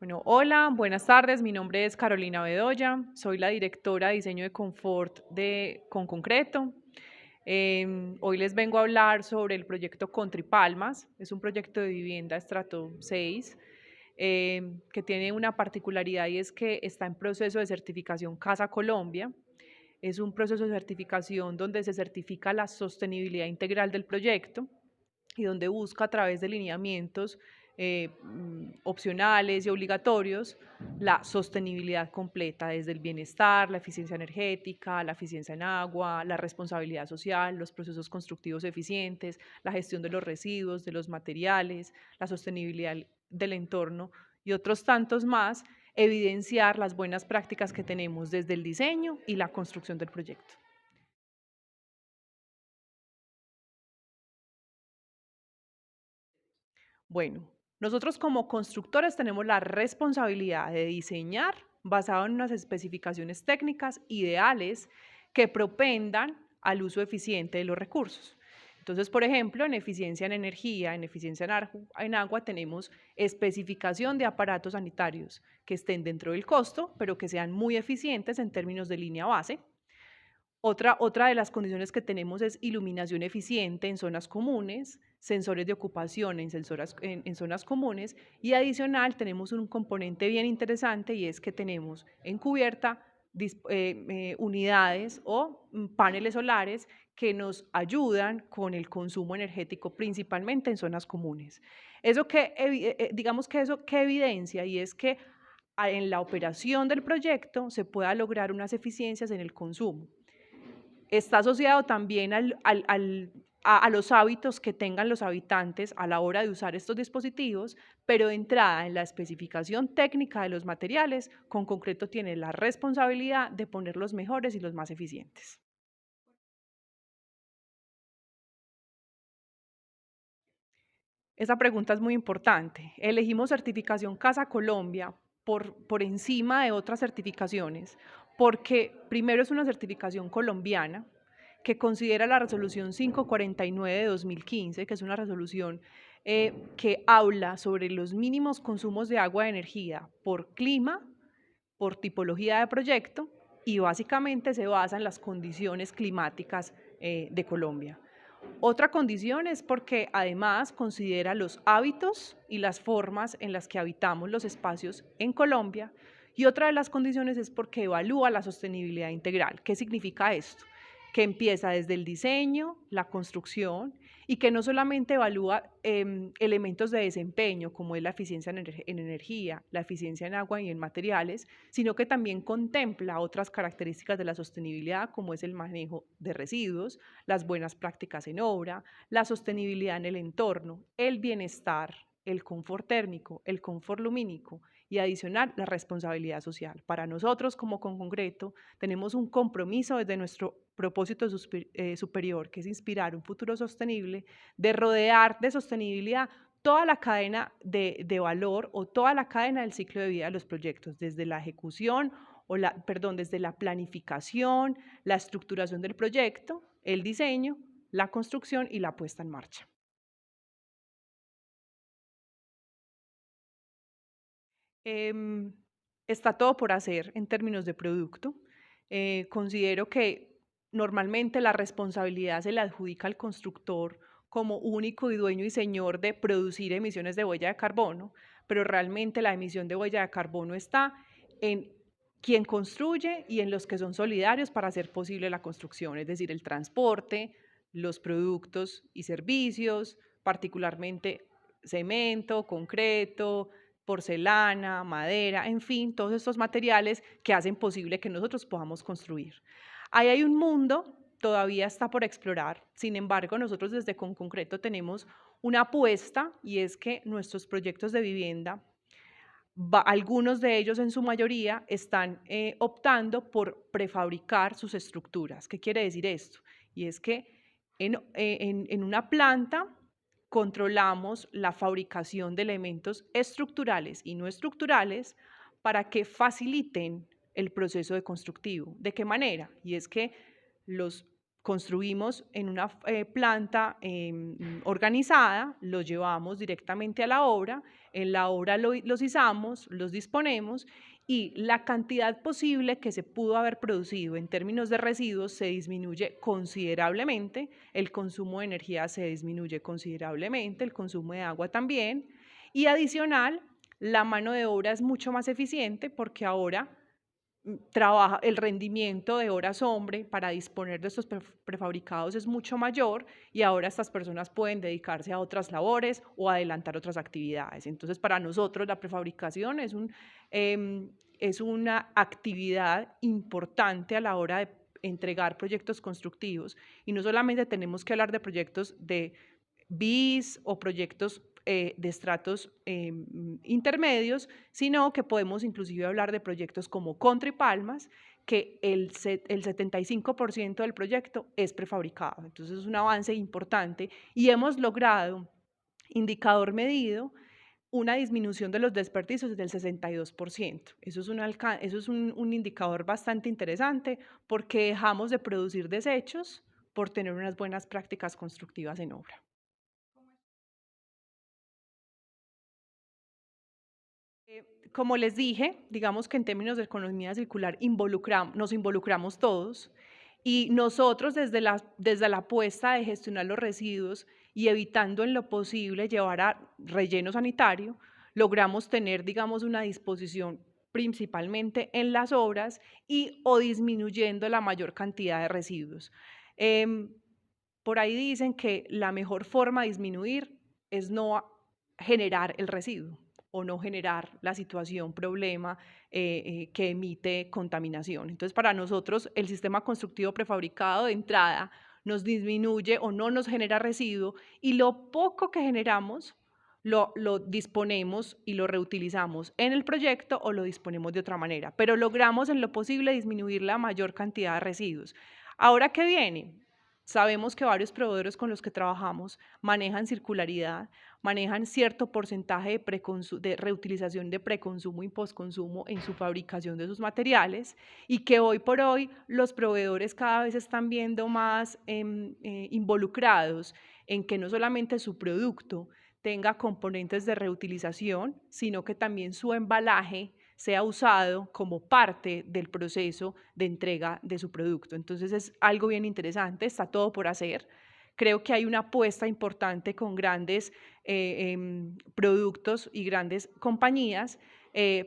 Bueno, hola, buenas tardes. Mi nombre es Carolina Bedoya. Soy la directora de diseño de confort de Conconcreto. Hoy les vengo a hablar sobre el proyecto Contripalmas. Es un proyecto de vivienda estrato 6 que tiene una particularidad y es que está en proceso de certificación Casa Colombia. Es un proceso de certificación donde se certifica la sostenibilidad integral del proyecto y donde busca a través de lineamientos opcionales y obligatorios la sostenibilidad completa, desde el bienestar, la eficiencia energética, la eficiencia en agua, la responsabilidad social, los procesos constructivos eficientes, la gestión de los residuos, de los materiales, la sostenibilidad del entorno y otros tantos más, evidenciar las buenas prácticas que tenemos desde el diseño y la construcción del proyecto. Bueno, nosotros como constructores tenemos la responsabilidad de diseñar basado en unas especificaciones técnicas ideales que propendan al uso eficiente de los recursos. Entonces, por ejemplo, en eficiencia en energía, en eficiencia en agua, tenemos especificación de aparatos sanitarios que estén dentro del costo, pero que sean muy eficientes en términos de línea base. Otra de las condiciones que tenemos es iluminación eficiente en zonas comunes, sensores de ocupación en zonas comunes y adicional tenemos un componente bien interesante y es que tenemos en cubierta unidades o paneles solares que nos ayudan con el consumo energético, principalmente en zonas comunes. Digamos que eso que evidencia y es que en la operación del proyecto se pueda lograr unas eficiencias en el consumo. Está asociado también a los hábitos que tengan los habitantes a la hora de usar estos dispositivos, pero de entrada en la especificación técnica de los materiales, Conconcreto tiene la responsabilidad de poner los mejores y los más eficientes. Esa pregunta es muy importante. Elegimos certificación Casa Colombia por encima de otras certificaciones, porque primero es una certificación colombiana que considera la resolución 549 de 2015, que es una resolución que habla sobre los mínimos consumos de agua y energía por clima, por tipología de proyecto y básicamente se basa en las condiciones climáticas de Colombia. Otra condición es porque además considera los hábitos y las formas en las que habitamos los espacios en Colombia. Y otra de las condiciones es porque evalúa la sostenibilidad integral. ¿Qué significa esto? Que empieza desde el diseño, la construcción y que no solamente evalúa elementos de desempeño como es la eficiencia en energía, la eficiencia en agua y en materiales, sino que también contempla otras características de la sostenibilidad como es el manejo de residuos, las buenas prácticas en obra, la sostenibilidad en el entorno, el bienestar, el confort térmico, el confort lumínico y adicional la responsabilidad social. Para nosotros como Conconcreto tenemos un compromiso desde nuestro propósito superior, que es inspirar un futuro sostenible, de rodear de sostenibilidad toda la cadena de valor o toda la cadena del ciclo de vida de los proyectos, desde la ejecución desde la planificación, la estructuración del proyecto, el diseño, la construcción y la puesta en marcha. Em, Está todo por hacer en términos de producto. Considero que normalmente la responsabilidad se le adjudica al constructor como único y dueño y señor de producir emisiones de huella de carbono, pero realmente la emisión de huella de carbono está en quien construye y en los que son solidarios para hacer posible la construcción, es decir, el transporte, los productos y servicios, particularmente cemento, concreto, porcelana, madera, en fin, todos estos materiales que hacen posible que nosotros podamos construir. Ahí hay un mundo, todavía está por explorar, sin embargo, nosotros desde Conconcreto tenemos una apuesta y es que nuestros proyectos de vivienda, algunos de ellos en su mayoría están optando por prefabricar sus estructuras. ¿Qué quiere decir esto? Y es que en una planta controlamos la fabricación de elementos estructurales y no estructurales para que faciliten el proceso de constructivo. ¿De qué manera? Y es que los construimos en una planta organizada, los llevamos directamente a la obra, en la obra los izamos, los disponemos y la cantidad posible que se pudo haber producido en términos de residuos se disminuye considerablemente, el consumo de energía se disminuye considerablemente, el consumo de agua también, y adicional, la mano de obra es mucho más eficiente porque ahora trabaja, el rendimiento de horas hombre para disponer de estos prefabricados es mucho mayor y ahora estas personas pueden dedicarse a otras labores o adelantar otras actividades. Entonces, para nosotros la prefabricación es una actividad importante a la hora de entregar proyectos constructivos y no solamente tenemos que hablar de proyectos de BIS o proyectos de estratos intermedios, sino que podemos inclusive hablar de proyectos como Contra y Palmas, que el 75% del proyecto es prefabricado. Entonces es un avance importante y hemos logrado, indicador medido, una disminución de los desperdicios del 62%. Eso es un indicador bastante interesante porque dejamos de producir desechos por tener unas buenas prácticas constructivas en obra. Como les dije, digamos que en términos de economía circular nos involucramos todos y nosotros desde la apuesta de gestionar los residuos y evitando en lo posible llevar a relleno sanitario, logramos tener, digamos, una disposición principalmente en las obras y o disminuyendo la mayor cantidad de residuos. Por ahí dicen que la mejor forma de disminuir es no generar el residuo o no generar la situación, problema que emite contaminación. Entonces, para nosotros, el sistema constructivo prefabricado de entrada nos disminuye o no nos genera residuo y lo poco que generamos lo disponemos y lo reutilizamos en el proyecto o lo disponemos de otra manera, pero logramos en lo posible disminuir la mayor cantidad de residuos. Ahora, ¿qué viene? Sabemos que varios proveedores con los que trabajamos manejan circularidad, manejan cierto porcentaje de reutilización de preconsumo y postconsumo en su fabricación de sus materiales y que hoy por hoy los proveedores cada vez están viendo más involucrados en que no solamente su producto tenga componentes de reutilización, sino que también su embalaje sea usado como parte del proceso de entrega de su producto. Entonces es algo bien interesante, está todo por hacer. Creo que hay una apuesta importante con grandes productos y grandes compañías,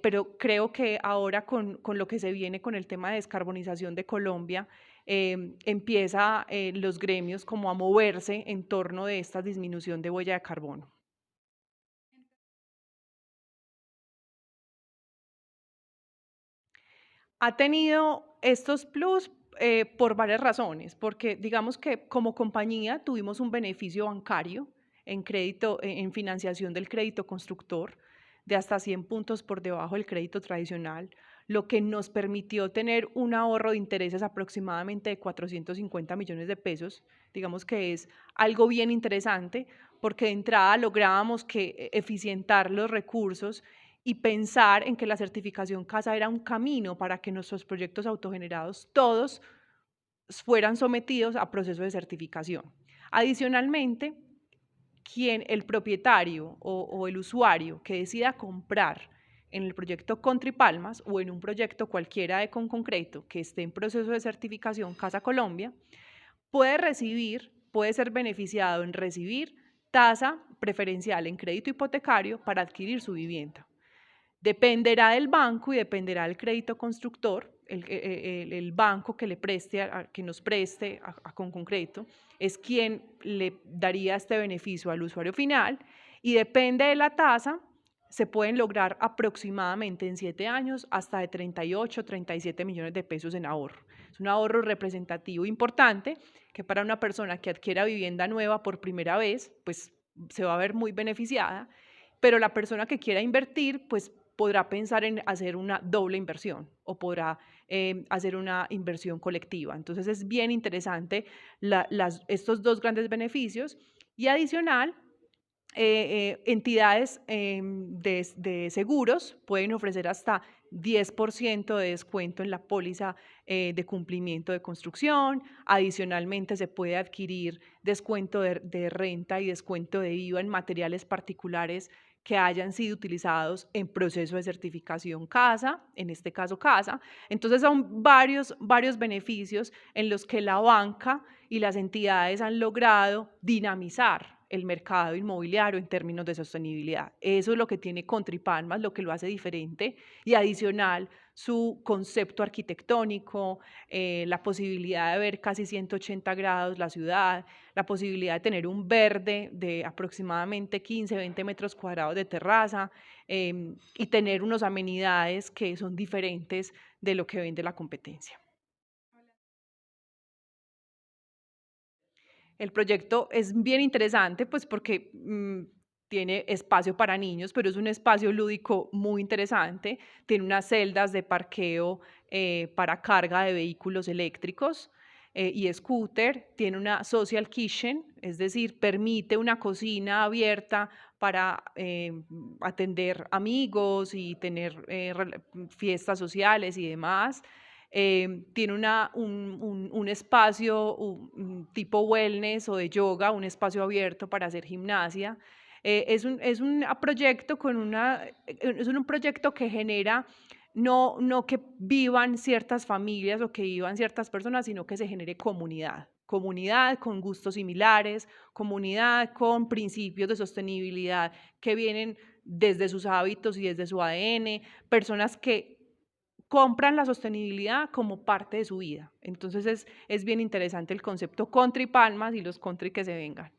pero creo que ahora con lo que se viene con el tema de descarbonización de Colombia, empieza los gremios como a moverse en torno de esta disminución de huella de carbono. Ha tenido estos plus por varias razones, porque digamos que como compañía tuvimos un beneficio bancario en crédito, en financiación del crédito constructor de hasta 100 puntos por debajo del crédito tradicional, lo que nos permitió tener un ahorro de intereses aproximadamente de 450 millones de pesos. Digamos que es algo bien interesante porque de entrada lográbamos eficientar los recursos y pensar en que la certificación CASA era un camino para que nuestros proyectos autogenerados todos fueran sometidos a proceso de certificación. Adicionalmente, el propietario o el usuario que decida comprar en el proyecto Contra y Palmas o en un proyecto cualquiera de concreto que esté en proceso de certificación Casa Colombia, puede ser beneficiado en recibir tasa preferencial en crédito hipotecario para adquirir su vivienda. Dependerá del banco y dependerá del crédito constructor, el banco que le preste, que nos preste con concreto, es quien le daría este beneficio al usuario final y depende de la tasa, se pueden lograr aproximadamente en 7 años hasta de 38, 37 millones de pesos en ahorro. Es un ahorro representativo importante que para una persona que adquiera vivienda nueva por primera vez, pues se va a ver muy beneficiada, pero la persona que quiera invertir, pues podrá pensar en hacer una doble inversión o podrá hacer una inversión colectiva. Entonces es bien interesante estos dos grandes beneficios y adicional, entidades de seguros pueden ofrecer hasta 10% de descuento en la póliza de cumplimiento de construcción. Adicionalmente, se puede adquirir descuento de renta y descuento de IVA en materiales particulares que hayan sido utilizados en proceso de certificación casa, en este caso casa. Entonces son varios beneficios en los que la banca y las entidades han logrado dinamizar el mercado inmobiliario en términos de sostenibilidad. Eso es lo que tiene Contripalmas, lo que lo hace diferente, y adicional su concepto arquitectónico, la posibilidad de ver casi 180 grados la ciudad, la posibilidad de tener un verde de aproximadamente 15, 20 metros cuadrados de terraza, y tener unas amenidades que son diferentes de lo que vende la competencia. El proyecto es bien interesante, pues porque tiene espacio para niños, pero es un espacio lúdico muy interesante. Tiene unas celdas de parqueo para carga de vehículos eléctricos y scooter. Tiene una social kitchen, es decir, permite una cocina abierta para atender amigos y tener fiestas sociales y demás. Tiene un espacio tipo wellness o de yoga, un espacio abierto para hacer gimnasia. Es un proyecto es un proyecto que genera no que vivan ciertas familias o que vivan ciertas personas, sino que se genere comunidad. Comunidad con gustos similares, comunidad con principios de sostenibilidad que vienen desde sus hábitos y desde su ADN, personas que compran la sostenibilidad como parte de su vida. Entonces es bien interesante el concepto country palmas y los country que se vengan.